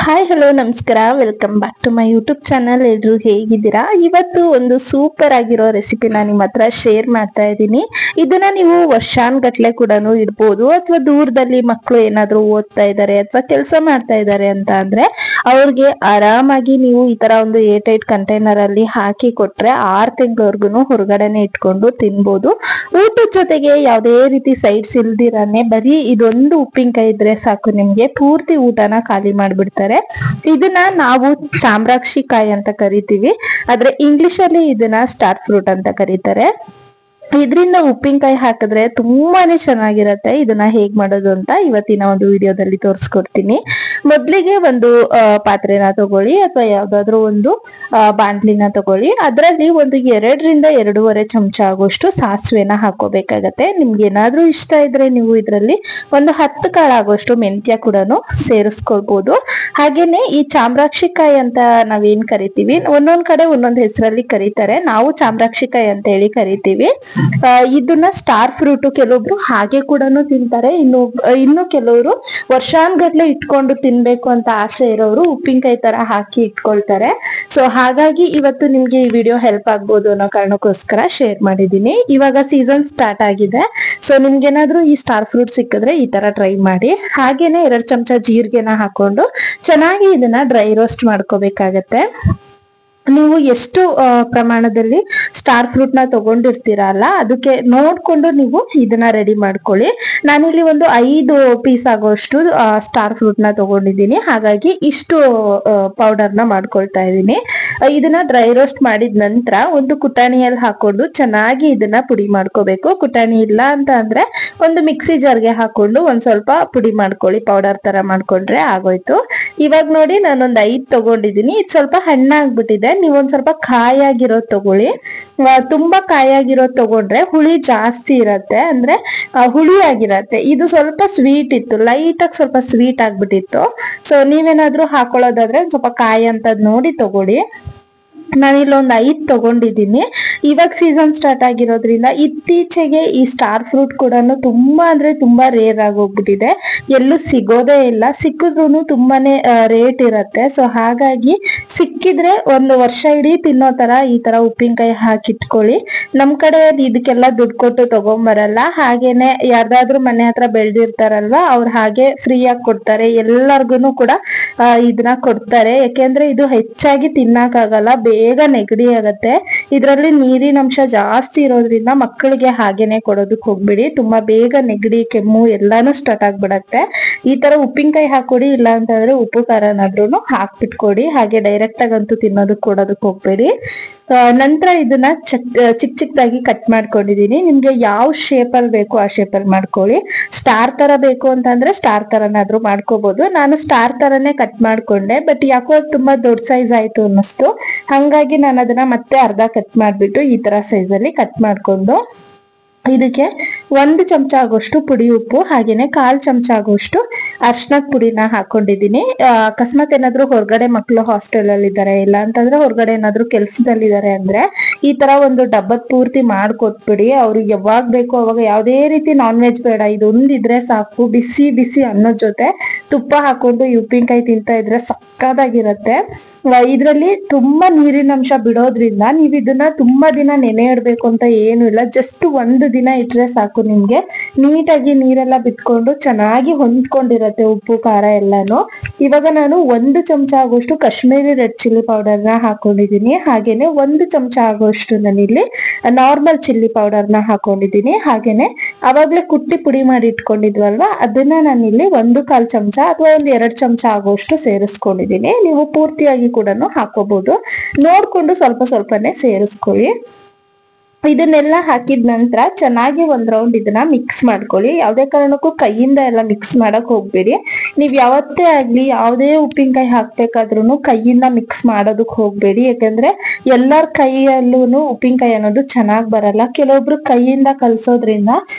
Hi hello ನಮಸ್ಕಾರ, welcome back to my YouTube channel. ಎಲ್ರು ಹೇಗಿದ್ದೀರಾ? ಇವತ್ತು ಒಂದು ಸೂಪರ್ ಆಗಿರೋ ರೆಸಿಪಿನ ನಿಮ್ಮ ಹತ್ರ ಶೇರ್ ಮಾಡ್ತಾ ಇದ್ದೀನಿ. ಇದನ್ನ ನೀವು ವರ್ಷಾನ್ಗಟ್ಲೆ ಕೂಡ ಇಡ್ಬೋದು, ಅಥವಾ ದೂರದಲ್ಲಿ ಮಕ್ಕಳು ಏನಾದ್ರು ಓದ್ತಾ ಇದ್ದಾರೆ ಅಥವಾ ಕೆಲಸ ಮಾಡ್ತಾ ಇದ್ದಾರೆ ಅಂತ ಅಂದ್ರೆ ಅವ್ರಿಗೆ ಆರಾಮಾಗಿ ನೀವು ಈ ತರ ಒಂದು ಏರ್ಟೈಟ್ ಕಂಟೈನರ್ ಅಲ್ಲಿ ಹಾಕಿ ಕೊಟ್ರೆ 6 ತಿಂಗಳವರೆಗೂ ಹೊರಗಡೆನೆ ಇಟ್ಕೊಂಡು ತಿನ್ಬೋದು. ಊಟದ ಜೊತೆಗೆ ಯಾವುದೇ ರೀತಿ ಸೈಡ್ಸ್ ಇಲ್ದಿರಾನೆ ಬರೀ ಇದೊಂದು ಉಪ್ಪಿನಕಾಯಿ ಇದ್ರೆ ಸಾಕು, ನಿಮ್ಗೆ ಪೂರ್ತಿ ಊಟನ ಖಾಲಿ ಮಾಡ್ಬಿಡ್ತಾರೆ. ಇದನ್ನ ನಾವು ಚಾಮ್ರಾಕ್ಷಿಕಾಯಿ ಅಂತ ಕರಿತೀವಿ, ಆದ್ರೆ ಇಂಗ್ಲಿಷ್ ಅಲ್ಲಿ ಇದನ್ನ ಸ್ಟಾರ್ ಫ್ರೂಟ್ ಅಂತ ಕರೀತಾರೆ. ಇದರಿಂದ ಉಪ್ಪಿನಕಾಯಿ ಹಾಕಿದ್ರೆ ತುಂಬಾನೇ ಚೆನ್ನಾಗಿರತ್ತೆ. ಇದನ್ನ ಹೇಗ್ ಮಾಡೋದು ಅಂತ ಇವತ್ತಿನ ಒಂದು ವಿಡಿಯೋದಲ್ಲಿ ತೋರಿಸ್ಕೊಡ್ತೀನಿ. ಮೊದ್ಲಿಗೆ ಒಂದು ಪಾತ್ರೆನ ತಗೊಳ್ಳಿ, ಅಥವಾ ಯಾವ್ದಾದ್ರು ಒಂದು ಬಾಂಡ್ಲಿನ ತಗೊಳ್ಳಿ. ಅದರಲ್ಲಿ ಒಂದು 2ರಿಂದ 2.5 ಚಮಚ ಆಗೋಷ್ಟು ಸಾಸಿವೆನ ಹಾಕೋಬೇಕಾಗತ್ತೆ. ನಿಮ್ಗೆ ಏನಾದ್ರೂ ಇಷ್ಟ ಇದ್ರೆ ನೀವು ಇದರಲ್ಲಿ ಒಂದು 10 ಕಾಳು ಆಗೋಷ್ಟು ಮೆಂತ್ಯ ಕೂಡ ಸೇರಿಸ್ಕೊಳ್ಬಹುದು. ಹಾಗೇನೆ ಈ ಚಾಮ್ರಾಕ್ಷಿಕಾಯಿ ಅಂತ ನಾವೇನ್ ಕರಿತೀವಿ, ಒಂದೊಂದ್ ಕಡೆ ಒಂದೊಂದ್ ಹೆಸರಲ್ಲಿ ಕರೀತಾರೆ. ನಾವು ಚಾಮ್ರಾಕ್ಷಿಕಾಯಿ ಅಂತ ಹೇಳಿ ಕರಿತೀವಿ. ಇದನ್ನ ಸ್ಟಾರ್ ಫ್ರೂಟ್ ಕೆಲವೊಬ್ರು ಹಾಗೆ ಕೂಡ ತಿಂತಾರೆ. ಇನ್ನು ಕೆಲವರು ವರ್ಷಾನ್ಗಟ್ಲೆ ಇಟ್ಕೊಂಡು ತಿನ್ಬೇಕು ಅಂತ ಆಸೆ ಇರೋರು ಉಪ್ಪಿನಕಾಯಿ ತರ ಹಾಕಿ ಇಟ್ಕೊಳ್ತಾರೆ. ಸೊ ಹಾಗಾಗಿ ಇವತ್ತು ನಿಮ್ಗೆ ಈ ವಿಡಿಯೋ ಹೆಲ್ಪ್ ಆಗ್ಬೋದು ಅನ್ನೋ ಕಾರಣಕ್ಕೋಸ್ಕರ ಶೇರ್ ಮಾಡಿದೀನಿ. ಇವಾಗ ಸೀಸನ್ ಸ್ಟಾರ್ಟ್ ಆಗಿದೆ, ಸೊ ನಿಮ್ಗೇನಾದ್ರೂ ಈ ಸ್ಟಾರ್ ಫ್ರೂಟ್ ಸಿಕ್ಕಿದ್ರೆ ಈ ತರ ಟ್ರೈ ಮಾಡಿ. ಹಾಗೇನೆ 2 ಚಮಚ ಜೀರಿಗೆನ ಹಾಕೊಂಡು ಚೆನ್ನಾಗಿ ಇದನ್ನ ಡ್ರೈ ರೋಸ್ಟ್ ಮಾಡ್ಕೋಬೇಕಾಗತ್ತೆ. ನೀವು ಎಷ್ಟು ಪ್ರಮಾಣದಲ್ಲಿ ಸ್ಟಾರ್ ಫ್ರೂಟ್ ನ ತಗೊಂಡಿರ್ತೀರಲ್ಲ ಅದಕ್ಕೆ ನೋಡ್ಕೊಂಡು ನೀವು ಇದನ್ನ ರೆಡಿ ಮಾಡ್ಕೊಳ್ಳಿ. ನಾನಿಲ್ಲಿ ಒಂದು 5 ಪೀಸ್ ಆಗೋಷ್ಟು ಸ್ಟಾರ್ ಫ್ರೂಟ್ ನ ತಗೊಂಡಿದ್ದೀನಿ, ಹಾಗಾಗಿ ಇಷ್ಟು ಪೌಡರ್ ನ ಮಾಡ್ಕೊಳ್ತಾ ಇದ್ದೀನಿ. ಇದನ್ನ ಡ್ರೈ ರೋಸ್ಟ್ ಮಾಡಿದ ನಂತರ ಒಂದು ಕುಟಾಣಿಯಲ್ಲಿ ಹಾಕೊಂಡು ಚೆನ್ನಾಗಿ ಇದನ್ನ ಪುಡಿ ಮಾಡ್ಕೋಬೇಕು. ಕುಟಾಣಿ ಇಲ್ಲ ಅಂತ ಅಂದ್ರೆ ಒಂದು ಮಿಕ್ಸಿ ಜಾರ್ಗೆ ಹಾಕೊಂಡು ಒಂದ್ ಸ್ವಲ್ಪ ಪುಡಿ ಮಾಡ್ಕೊಳ್ಳಿ, ಪೌಡರ್ ತರ ಮಾಡ್ಕೊಂಡ್ರೆ ಆಗೋಯ್ತು. ಇವಾಗ ನೋಡಿ ನಾನೊಂದ್ 5 ತಗೊಂಡಿದ್ದೀನಿ. ಇದು ಸ್ವಲ್ಪ ಹಣ್ಣಾಗ್ಬಿಟ್ಟಿದೆ. ನೀವೊಂದ್ ಸ್ವಲ್ಪ ಕಾಯಾಗಿರೋದ್ ತಗೊಳ್ಳಿ. ತುಂಬಾ ಕಾಯಾಗಿರೋದ್ ತಗೊಂಡ್ರೆ ಹುಳಿ ಜಾಸ್ತಿ ಇರತ್ತೆ, ಅಂದ್ರೆ ಹುಳಿ ಆಗಿರತ್ತೆ. ಇದು ಸ್ವಲ್ಪ ಸ್ವೀಟ್ ಇತ್ತು, ಲೈಟ್ ಆಗಿ ಸ್ವಲ್ಪ ಸ್ವೀಟ್ ಆಗ್ಬಿಟ್ಟಿತ್ತು. ಸೊ ನೀವೇನಾದ್ರೂ ಹಾಕೊಳ್ಳೋದಾದ್ರೆ ಸ್ವಲ್ಪ ಕಾಯಿ ಅಂತದ್ ನೋಡಿ ತಗೊಳ್ಳಿ. ನಾನಿಲ್ಲೊಂದು 5 ತಗೊಂಡಿದ್ದೀನಿ. ಇವಾಗ ಸೀಸನ್ ಸ್ಟಾರ್ಟ್ ಆಗಿರೋದ್ರಿಂದ ಇತ್ತೀಚೆಗೆ ಈ ಸ್ಟಾರ್ ಫ್ರೂಟ್ ಕೂಡ ತುಂಬಾ ಅಂದ್ರೆ ತುಂಬಾ ರೇರ್ ಆಗೋಗ್ಬಿಟ್ಟಿದೆ, ಎಲ್ಲೂ ಸಿಗೋದೇ ಇಲ್ಲ. ಸಿಕ್ಕಿದ್ರು ತುಂಬಾನೇ ರೇಟ್ ಇರತ್ತೆ. ಸೊ ಹಾಗಾಗಿ ಸಿಕ್ಕಿದ್ರೆ ಒಂದು ವರ್ಷ ಇಡೀ ತಿನ್ನೋ ತರ ಈ ತರ ಉಪ್ಪಿನಕಾಯಿ ಹಾಕಿಟ್ಕೊಳ್ಳಿ. ನಮ್ ಕಡೆ ಇದಕ್ಕೆಲ್ಲ ದುಡ್ಡು ಕೊಟ್ಟು ತಗೊಂಬರಲ್ಲ. ಹಾಗೇನೆ ಯಾರ್ದಾದ್ರೂ ಮನೆ ಹತ್ರ ಬೆಳ್ದಿರ್ತಾರಲ್ವಾ, ಅವ್ರು ಹಾಗೆ ಫ್ರೀ ಆಗಿ ಕೊಡ್ತಾರೆ. ಎಲ್ಲಾರ್ಗುನು ಕೂಡ ಇದನ್ನ ಕೊಡ್ತಾರೆ. ಯಾಕೆಂದ್ರೆ ಇದು ಹೆಚ್ಚಾಗಿ ತಿನ್ನಕ್ಕಾಗಲ್ಲ, ಬೇಗ ನೆಗಡಿ ಆಗತ್ತೆ. ಇದ್ರಲ್ಲಿ ನೀರಿನ ಅಂಶ ಜಾಸ್ತಿ ಇರೋದ್ರಿಂದ ಮಕ್ಕಳಿಗೆ ಹಾಗೇನೆ ಕೊಡೋದಕ್ ಹೋಗ್ಬಿಡಿ, ತುಂಬಾ ಬೇಗ ನೆಗಡಿ ಕೆಮ್ಮು ಎಲ್ಲಾನು ಸ್ಟಾರ್ಟ್ ಆಗ್ಬಿಡತ್ತೆ. ಈ ತರ ಉಪ್ಪಿನಕಾಯಿ ಹಾಕೊಡಿ, ಇಲ್ಲ ಅಂತಂದ್ರೆ ಉಪ್ಪು ಖಾರನಾದ್ರೂ ಹಾಕ್ಬಿಟ್ಕೊಡಿ. ಹಾಗೆ ಡೈರೆಕ್ಟ್ ಆಗಂತೂ ತಿನ್ನೋದಕ್ ಕೊಡೋದಕ್ ಹೋಗ್ಬೇಡಿ. ನಂತರ ಇದನ್ನ ಚಿಕ್ಕದಾಗಿ ಕಟ್ ಮಾಡ್ಕೊಂಡಿದೀನಿ. ನಿಮ್ಗೆ ಯಾವ ಶೇಪ್ ಅಲ್ಲಿ ಬೇಕು ಆ ಶೇಪ್ ಅಲ್ಲಿ ಮಾಡ್ಕೊಳ್ಳಿ. ಸ್ಟಾರ್ ತರ ಬೇಕು ಅಂತಂದ್ರೆ ಸ್ಟಾರ್ ತರನಾದ್ರೂ ಮಾಡ್ಕೋಬಹುದು. ನಾನು ಸ್ಟಾರ್ ತರನೇ ಕಟ್ ಮಾಡ್ಕೊಂಡೆ, ಬಟ್ ಯಾಕೋ ತುಂಬಾ ದೊಡ್ಡ ಸೈಜ್ ಆಯ್ತು ಅನ್ನಿಸ್ತು. ಹಂಗಾಗಿ ನಾನು ಅದನ್ನ ಮತ್ತೆ ಅರ್ಧ ಕಟ್ ಮಾಡ್ಬಿಟ್ಟು ಈ ತರ ಸೈಜ್ ಅಲ್ಲಿ ಕಟ್ ಮಾಡ್ಕೊಂಡು ಇದಕ್ಕೆ 1 ಚಮಚ ಆಗೋಷ್ಟು ಪುಡಿ ಉಪ್ಪು, ಹಾಗೇನೆ 1/4 ಚಮಚ ಆಗೋಷ್ಟು ಅರ್ಶಿನದ ಪುಡಿನ ಹಾಕೊಂಡಿದೀನಿ. ಅಕಸ್ಮಾತ್ ಏನಾದ್ರು ಹೊರಗಡೆ ಮಕ್ಕಳು ಹಾಸ್ಟೆಲ್ ಅಲ್ಲಿ ಇದ್ದಾರೆ, ಇಲ್ಲ ಅಂತಂದ್ರೆ ಹೊರಗಡೆ ಏನಾದ್ರು ಕೆಲ್ಸದಲ್ಲಿದ್ದಾರೆ ಅಂದ್ರೆ ಈ ತರ ಒಂದು ಡಬ್ಬದ್ ಪೂರ್ತಿ ಮಾಡ್ಕೊಟ್ಬಿಡಿ. ಅವ್ರಿಗೆ ಯಾವಾಗ ಬೇಕು ಅವಾಗ, ಯಾವ್ದೇ ರೀತಿ ನಾನ್ ವೆಜ್ ಬೇಡ, ಇದೊಂದಿದ್ರೆ ಸಾಕು. ಬಿಸಿ ಬಿಸಿ ಅನ್ನೋದ್ ಜೊತೆ ತುಪ್ಪ ಹಾಕೊಂಡು ಈ ಉಪ್ಪಿನಕಾಯಿ ತಿಂತಾ ಇದ್ರೆ ಸಕ್ಕದಾಗಿರತ್ತೆ. ಇದ್ರಲ್ಲಿ ತುಂಬಾ ನೀರಿನ ಅಂಶ ಬಿಡೋದ್ರಿಂದ ನೀವ್ ಇದನ್ನ ತುಂಬಾ ದಿನ ನೆನೆ ಇಡ್ಬೇಕು ಅಂತ ಏನು ಇಲ್ಲ. ಜಸ್ಟ್ 1 ದಿನ ಇಟ್ರೆ ಸಾಕು, ನಿಮ್ಗೆ ನೀಟಾಗಿ ನೀರೆಲ್ಲ ಬಿಟ್ಕೊಂಡು ಚೆನ್ನಾಗಿ ಹೊಂದ್ಕೊಂಡಿರತ್ತೆ ಉಪ್ಪು ಖಾರ ಎಲ್ಲಾನು. ಇವಾಗ ನಾನು 1 ಚಮಚ ಆಗೋಷ್ಟು ಕಾಶ್ಮೀರಿ ರೆಡ್ ಚಿಲ್ಲಿ ಪೌಡರ್ನ ಹಾಕೊಂಡಿದೀನಿ. ಹಾಗೇನೆ 1 ಚಮಚ ಆಗೋಷ್ಟು ನಾನಿಲ್ಲಿ ನಾರ್ಮಲ್ ಚಿಲ್ಲಿ ಪೌಡರ್ನ ಹಾಕೊಂಡಿದೀನಿ. ಹಾಗೇನೆ ಅವಾಗ್ಲೇ ಕುಟ್ಟಿ ಪುಡಿ ಮಾಡಿ ಇಟ್ಕೊಂಡಿದ್ವಲ್ವಾ, ಅದನ್ನ ನಾನಿಲ್ಲಿ 1/4 ಚಮಚ ಅಥವಾ 2 ಚಮಚ ಆಗೋಷ್ಟು ಸೇರಿಸ್ಕೊಂಡಿದೀನಿ. ನೀವು ಪೂರ್ತಿಯಾಗಿ ಕೂಡ ಹಾಕೋಬಹುದು, ನೋಡ್ಕೊಂಡು ಸ್ವಲ್ಪ ಸ್ವಲ್ಪನೇ ಸೇರಿಸ್ಕೊಳ್ಳಿ. ಇದನ್ನೆಲ್ಲ ಹಾಕಿದ ನಂತರ ಚೆನ್ನಾಗಿ ಒಂದ್ ರೌಂಡ್ ಇದನ್ನ ಮಿಕ್ಸ್ ಮಾಡ್ಕೊಳ್ಳಿ. ಯಾವ್ದೇ ಕಾರಣಕ್ಕೂ ಕೈಯಿಂದ ಎಲ್ಲ ಮಿಕ್ಸ್ ಮಾಡಕ್ ಹೋಗ್ಬೇಡಿ. ನೀವ್ ಯಾವತ್ತೇ ಆಗ್ಲಿ ಯಾವ್ದೇ ಉಪ್ಪಿನಕಾಯಿ ಹಾಕ್ಬೇಕಾದ್ರೂ ಕೈಯಿಂದ ಮಿಕ್ಸ್ ಮಾಡೋದಕ್ ಹೋಗ್ಬೇಡಿ. ಯಾಕಂದ್ರೆ ಎಲ್ಲರ ಕೈಯಲ್ಲೂ ಉಪ್ಪಿನಕಾಯಿ ಅನ್ನೋದು ಚೆನ್ನಾಗ್ ಬರಲ್ಲ. ಕೆಲವೊಬ್ರು ಕೈಯಿಂದ ಕಲ್ಸೋದ್ರಿಂದ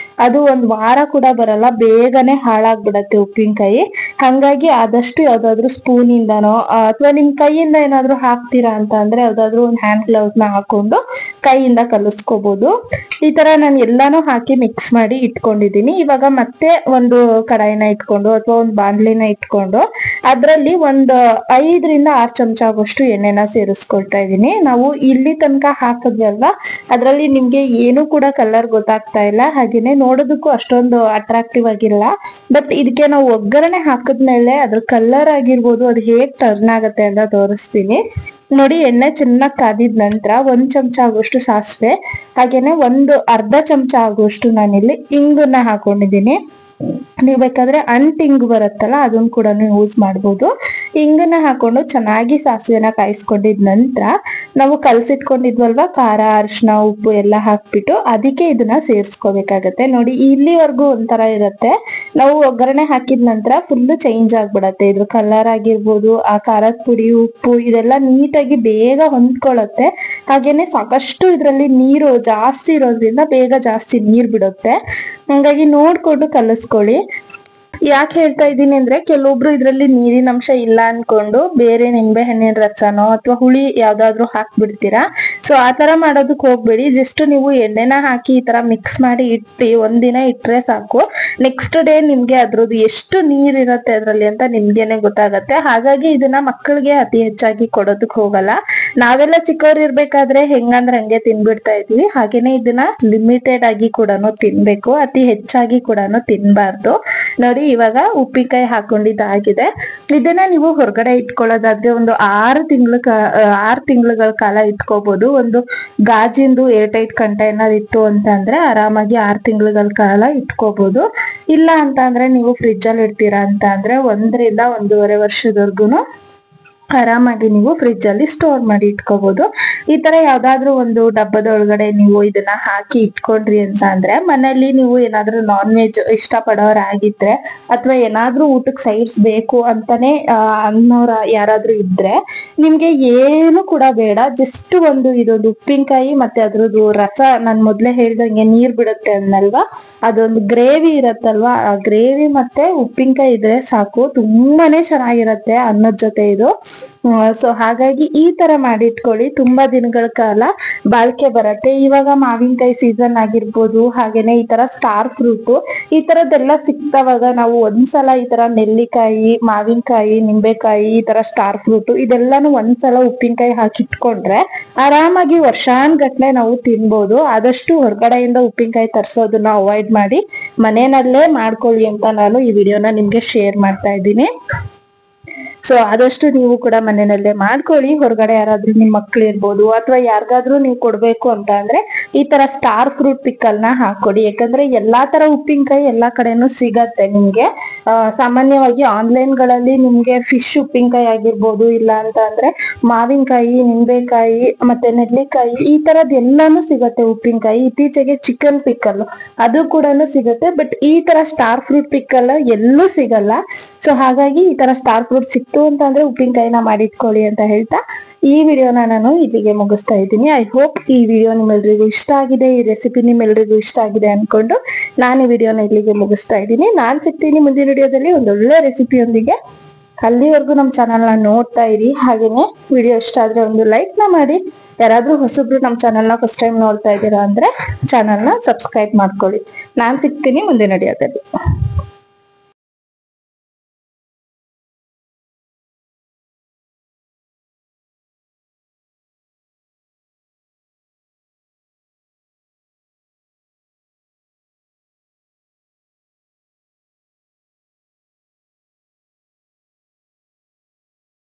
ಅದು 1 ವಾರ ಕೂಡ ಬರಲ್ಲ, ಬೇಗನೆ ಹಾಳಾಗ್ಬಿಡತ್ತೆ ಉಪ್ಪಿನಕಾಯಿ. ಹಂಗಾಗಿ ಆದಷ್ಟು ಯಾವ್ದಾದ್ರು ಸ್ಪೂನ್ ಇಂದನೋ ಅಥವಾ ನಿಮ್ ಕೈಯಿಂದ ಏನಾದ್ರು ಹಾಕ್ತೀರಾ ಅಂತ ಅಂದ್ರೆ ಯಾವ್ದಾದ್ರು ಒಂದು ಹ್ಯಾಂಡ್ ಗ್ಲೌಸ್ ನ ಹಾಕೊಂಡು ಕೈಯಿಂದ ಕಲಿಸ್ಕೊ. ಹಾಕೋಬಹುದು. ಈ ತರ ನಾನು ಎಲ್ಲಾನು ಹಾಕಿ ಮಿಕ್ಸ್ ಮಾಡಿ ಇಟ್ಕೊಂಡಿದೀನಿ. ಇವಾಗ ಮತ್ತೆ ಒಂದು ಕಡಾಯಿನ ಇಟ್ಕೊಂಡು ಅಥವಾ ಒಂದು ಬಾಂಡ್ಲಿನ ಇಟ್ಕೊಂಡು ಅದ್ರಲ್ಲಿ ಒಂದು 5 ರಿಂದ 6 ಚಮಚ ಆಗುವಷ್ಟು ಎಣ್ಣೆನ ಸೇರಿಸ್ಕೊಳ್ತಾ ಇದೀನಿ. ನಾವು ಇಲ್ಲಿ ತನಕ ಹಾಕಿದ್ವಲ್ವಾ, ಅದ್ರಲ್ಲಿ ನಿಮ್ಗೆ ಏನು ಕೂಡ ಕಲರ್ ಗೊತ್ತಾಗ್ತಾ ಇಲ್ಲ, ಹಾಗೇನೆ ನೋಡೋದಕ್ಕೂ ಅಷ್ಟೊಂದು ಅಟ್ರಾಕ್ಟಿವ್ ಆಗಿಲ್ಲ. ಬಟ್ ಇದಕ್ಕೆ ನಾವು ಒಗ್ಗರಣೆ ಹಾಕಿದ್ಮೇಲೆ ಅದ್ರ ಕಲರ್ ಆಗಿರ್ಬೋದು, ಅದು ಹೇಗ್ ಟರ್ನ್ ಆಗತ್ತೆ ಅಂತ ತೋರಿಸ್ತೀನಿ ನೋಡಿ. ಎಣ್ಣೆ ಚೆನ್ನಾಗಿ ಕಾದಿದ ನಂತರ 1 ಚಮಚ ಆಗುವಷ್ಟು ಸಾಸಿವೆ, ಹಾಗೇನೆ ಒಂದು ಅರ್ಧ ಚಮಚ ಆಗುವಷ್ಟು ನಾನಿಲ್ಲಿ ಇಂಗನ್ನ ಹಾಕೊಂಡಿದ್ದೀನಿ. ನೀವು ಬೇಕಾದ್ರೆ ಇಂಗು ಬರುತ್ತಲ್ಲ, ಅದನ್ನ ಕೂಡ ಯೂಸ್ ಮಾಡ್ಬೋದು. ಇಂಗನ್ನ ಹಾಕೊಂಡು ಚೆನ್ನಾಗಿ ಸಾಸಿವೆನ ಕಾಯಿಸ್ಕೊಂಡಿದ ನಂತರ ನಾವು ಕಲ್ಸಿಟ್ಕೊಂಡಿದ್ವಲ್ವಾ ಖಾರ, ಅರಿಶಿನ, ಉಪ್ಪು ಎಲ್ಲ ಹಾಕ್ಬಿಟ್ಟು ಅದಕ್ಕೆ ಇದನ್ನ ಸೇರ್ಸ್ಕೋಬೇಕಾಗತ್ತೆ. ನೋಡಿ ಇಲ್ಲಿವರೆಗೂ ಒಂಥರ ಇರುತ್ತೆ. ನಾವು ಒಗ್ಗರಣೆ ಹಾಕಿದ ನಂತರ ಫುಲ್ ಚೇಂಜ್ ಆಗ್ಬಿಡತ್ತೆ. ಇದ್ರ ಕಲರ್ ಆಗಿರ್ಬೋದು, ಆ ಖಾರದ ಪುಡಿ, ಉಪ್ಪು ಇದೆಲ್ಲ ನೀಟಾಗಿ ಬೇಗ ಹೊಂದ್ಕೊಳ್ಳುತ್ತೆ. ಹಾಗೇನೆ ಸಾಕಷ್ಟು ಇದ್ರಲ್ಲಿ ನೀರು ಜಾಸ್ತಿ ಇರೋದ್ರಿಂದ ಬೇಗ ಜಾಸ್ತಿ ನೀರ್ ಬಿಡುತ್ತೆ. ಹಂಗಾಗಿ ನೋಡ್ಕೊಂಡು ಕಲಿಸ್ಕೊಳ್ಳಿ. ಯಾಕೆ ಹೇಳ್ತಾ ಇದ್ದೀನಿ ಅಂದ್ರೆ, ಕೆಲವೊಬ್ರು ಇದ್ರಲ್ಲಿ ನೀರಿನ ಅಂಶ ಇಲ್ಲ ಅನ್ಕೊಂಡು ಬೇರೆ ನಿಂಬೆ ಹಣ್ಣಿನ ರಸನೋ ಅಥವಾ ಹುಳಿ ಯಾವ್ದಾದ್ರು ಹಾಕ್ಬಿಡ್ತೀರಾ. ಸೊ ಆತರ ಮಾಡೋದಕ್ ಹೋಗ್ಬೇಡಿ. ಜಸ್ಟ್ ನೀವು ಎಣ್ಣೆನ ಹಾಕಿ ಈ ತರ ಮಿಕ್ಸ್ ಮಾಡಿ ಇಟ್ಟು ಒಂದಿನ ಇಟ್ರೆ ಸಾಕು. ನೆಕ್ಸ್ಟ್ ಡೇ ನಿಮ್ಗೆ ಅದ್ರದ್ದು ಎಷ್ಟು ನೀರ್ ಇರತ್ತೆ ಅದ್ರಲ್ಲಿ ಅಂತ ನಿಮ್ಗೇನೆ ಗೊತ್ತಾಗತ್ತೆ. ಹಾಗಾಗಿ ಇದನ್ನ ಮಕ್ಕಳಿಗೆ ಅತಿ ಹೆಚ್ಚಾಗಿ ಕೊಡೋದಕ್ ಹೋಗಲ್ಲ. ನಾವೆಲ್ಲ ಚಿಕ್ಕವ್ರು ಇರ್ಬೇಕಾದ್ರೆ ಹೆಂಗಂದ್ರೆ ಹಂಗೆ ತಿನ್ಬಿಡ್ತಾ ಇದ್ವಿ. ಹಾಗೇನೆ ಇದನ್ನ ಲಿಮಿಟೆಡ್ ಆಗಿ ಕೂಡ ತಿನ್ಬೇಕು, ಅತಿ ಹೆಚ್ಚಾಗಿ ಕೂಡ ತಿನ್ಬಾರ್ದು. ನೋಡಿ ಇವಾಗ ಉಪ್ಪಿನಕಾಯಿ ಹಾಕೊಂಡಿದ್ದಾಗಿದೆ. ಇದನ್ನ ನೀವು ಹೊರಗಡೆ ಇಟ್ಕೊಳ್ಳೋದಾದ್ರೆ ಒಂದು 6 ತಿಂಗಳ ಕಾಲ ಇಟ್ಕೋಬಹುದು. ಒಂದು ಗಾಜಿಂದು ಏರ್ಟೈಟ್ ಕಂಟೈನರ್ ಇತ್ತು ಅಂತ ಅಂದ್ರೆ ಆರಾಮಾಗಿ 6 ತಿಂಗಳ ಕಾಲ ಇಟ್ಕೋಬಹುದು. ಇಲ್ಲ ಅಂತ ಅಂದ್ರೆ ನೀವು ಫ್ರಿಜ್ ಅಲ್ಲಿ ಇಡ್ತೀರಾ ಅಂತ ಅಂದ್ರೆ 1 ರಿಂದ 1.5 ವರ್ಷದವರೆಗೂ ಆರಾಮಾಗಿ ನೀವು ಫ್ರಿಜ್ ಅಲ್ಲಿ ಸ್ಟೋರ್ ಮಾಡಿ ಇಟ್ಕೋಬಹುದು. ಈ ತರ ಯಾವ್ದಾದ್ರು ಒಂದು ಡಬ್ಬದೊಳಗಡೆ ನೀವು ಇದನ್ನ ಹಾಕಿ ಇಟ್ಕೊಂಡ್ರಿ ಅಂತ ಅಂದ್ರೆ, ಮನೇಲಿ ನೀವು ಏನಾದ್ರೂ ನಾನ್ ವೆಜ್ ಇಷ್ಟಪಡೋರಾಗಿದ್ರೆ ಅಥವಾ ಏನಾದ್ರೂ ಊಟಕ್ಕೆ ಸೈಡ್ಸ್ ಬೇಕು ಅಂತಾನೆ ಅನ್ನೋರ ಯಾರಾದ್ರೂ ಇದ್ರೆ ನಿಮ್ಗೆ ಏನು ಕೂಡ ಬೇಡ. ಜಸ್ಟ್ ಇದೊಂದು ಉಪ್ಪಿನಕಾಯಿ ಮತ್ತೆ ಅದ್ರದ್ದು ರಸ, ನಾನ್ ಮೊದ್ಲೇ ಹೇಳ್ದಂಗೆ ನೀರ್ ಬಿಡುತ್ತೆ ಅನ್ನಲ್ವಾ, ಅದೊಂದು ಗ್ರೇವಿ ಇರತ್ತಲ್ವಾ, ಆ ಗ್ರೇವಿ ಮತ್ತೆ ಉಪ್ಪಿನಕಾಯಿ ಇದ್ರೆ ಸಾಕು, ತುಂಬಾನೇ ಚೆನ್ನಾಗಿರತ್ತೆ ಅನ್ನದ ಜೊತೆ ಇದು. ಸೊ ಹಾಗಾಗಿ ಈ ತರ ಮಾಡಿಟ್ಕೊಳ್ಳಿ, ತುಂಬಾ ದಿನಗಳ ಕಾಲ ಬಾಳ್ಕೆ ಬರತ್ತೆ. ಇವಾಗ ಮಾವಿನಕಾಯಿ ಸೀಸನ್ ಆಗಿರ್ಬೋದು, ಹಾಗೇನೆ ಈ ತರ ಸ್ಟಾರ್ ಫ್ರೂಟ್ ಈ ತರದ್ದೆಲ್ಲ ಸಿಕ್ತವಾಗ ನಾವು ಒಂದ್ಸಲ ಈ ತರ ನೆಲ್ಲಿಕಾಯಿ, ಮಾವಿನಕಾಯಿ, ನಿಂಬೆಕಾಯಿ, ಈ ತರ ಸ್ಟಾರ್ ಫ್ರೂಟ್ ಇದೆಲ್ಲಾನು ಒಂದ್ಸಲ ಉಪ್ಪಿನಕಾಯಿ ಹಾಕಿಟ್ಕೊಂಡ್ರೆ ಆರಾಮಾಗಿ ವರ್ಷಾನ್ಗಟ್ಲೆ ನಾವು ತಿನ್ಬೋದು. ಆದಷ್ಟು ಹೊರಗಡೆಯಿಂದ ಉಪ್ಪಿನಕಾಯಿ ತರ್ಸೋದನ್ನ ಅವಾಯ್ಡ್ ಮಾಡಿ ಮನೆಯಲ್ಲೇ ಮಾಡ್ಕೊಳ್ಳಿ ಅಂತ ನಾನು ಈ ವಿಡಿಯೋನ ನಿಮ್ಗೆ ಶೇರ್ ಮಾಡ್ತಾ ಇದ್ದೀನಿ. ಸೊ ಆದಷ್ಟು ನೀವು ಕೂಡ ಮನೆಯಲ್ಲೇ ಮಾಡ್ಕೊಳ್ಳಿ. ಹೊರಗಡೆ ಯಾರಾದ್ರೂ ನಿಮ್ ಮಕ್ಳು ಇರ್ಬೋದು ಅಥವಾ ಯಾರಿಗಾದ್ರೂ ನೀವು ಕೊಡ್ಬೇಕು ಅಂತ ಅಂದ್ರೆ ಈ ತರ ಸ್ಟಾರ್ ಫ್ರೂಟ್ ಪಿಕ್ಕಲ್ನ ಹಾಕೊಡಿ. ಯಾಕಂದ್ರೆ ಎಲ್ಲಾ ತರ ಉಪ್ಪಿನಕಾಯಿ ಎಲ್ಲಾ ಕಡೆನೂ ಸಿಗತ್ತೆ ನಿಮ್ಗೆ. ಸಾಮಾನ್ಯವಾಗಿ ಆನ್ಲೈನ್ ಗಳಲ್ಲಿ ನಿಮ್ಗೆ ಫಿಶ್ ಉಪ್ಪಿನಕಾಯಿ ಆಗಿರ್ಬೋದು, ಇಲ್ಲ ಅಂತ ಅಂದ್ರೆ ಮಾವಿನಕಾಯಿ, ನಿಂಬೆಕಾಯಿ ಮತ್ತೆ ನೆಲ್ಲಿಕಾಯಿ ಈ ತರದ್ ಎಲ್ಲಾನು ಸಿಗತ್ತೆ ಉಪ್ಪಿನಕಾಯಿ. ಇತ್ತೀಚೆಗೆ ಚಿಕನ್ ಪಿಕ್ಕಲ್ ಅದು ಕೂಡ ಸಿಗತ್ತೆ. ಬಟ್ ಈ ತರ ಸ್ಟಾರ್ ಫ್ರೂಟ್ ಪಿಕ್ಕಲ್ ಎಲ್ಲೂ ಸಿಗಲ್ಲ. ಸೊ ಹಾಗಾಗಿ ಈ ತರ ಸ್ಟಾರ್ ಫ್ರೂಟ್ ಸಿಕ್ತು ಅಂತ ಅಂದ್ರೆ ಉಪ್ಪಿನಕಾಯಿನ ಮಾಡಿಟ್ಕೊಳ್ಳಿ ಅಂತ ಹೇಳ್ತಾ ಈ ವಿಡಿಯೋನ ನಾನು ಇಲ್ಲಿಗೆ ಮುಗಿಸ್ತಾ ಇದ್ದೀನಿ. ಐ ಹೋಪ್ ಈ ವಿಡಿಯೋ ನಿಮ್ಮೆಲ್ರಿಗೂ ಇಷ್ಟ ಆಗಿದೆ, ಈ ರೆಸಿಪಿ ನಿಮ್ಮೆಲ್ರಿಗೂ ಇಷ್ಟ ಆಗಿದೆ ಅನ್ಕೊಂಡು ನಾನು ಈ ವಿಡಿಯೋನ ಇಲ್ಲಿಗೆ ಮುಗಿಸ್ತಾ ಇದ್ದೀನಿ. ನಾನ್ ಸಿಗ್ತೀನಿ ಮುಂದಿನ ವಿಡಿಯೋದಲ್ಲಿ ಒಂದೊಳ್ಳೆ ರೆಸಿಪಿಯೊಂದಿಗೆ. ಅಲ್ಲಿವರೆಗೂ ನಮ್ಮ ಚಾನಲ್ನ ನೋಡ್ತಾ ಇರಿ. ಹಾಗೇನೆ ವಿಡಿಯೋ ಇಷ್ಟ ಆದ್ರೆ ಒಂದು ಲೈಕ್ ನ ಮಾಡಿ. ಯಾರಾದ್ರೂ ಹೊಸಬ್ರು ನಮ್ಮ ಚಾನಲ್ನ ಫಸ್ಟ್ ಟೈಮ್ ನೋಡ್ತಾ ಇದ್ದೀರಾ ಅಂದ್ರೆ ಚಾನಲ್ನ ಸಬ್ಸ್ಕ್ರೈಬ್ ಮಾಡ್ಕೊಳ್ಳಿ. ನಾನ್ ಸಿಗ್ತೀನಿ ಮುಂದಿನ ವಿಡಿಯೋದಲ್ಲಿ.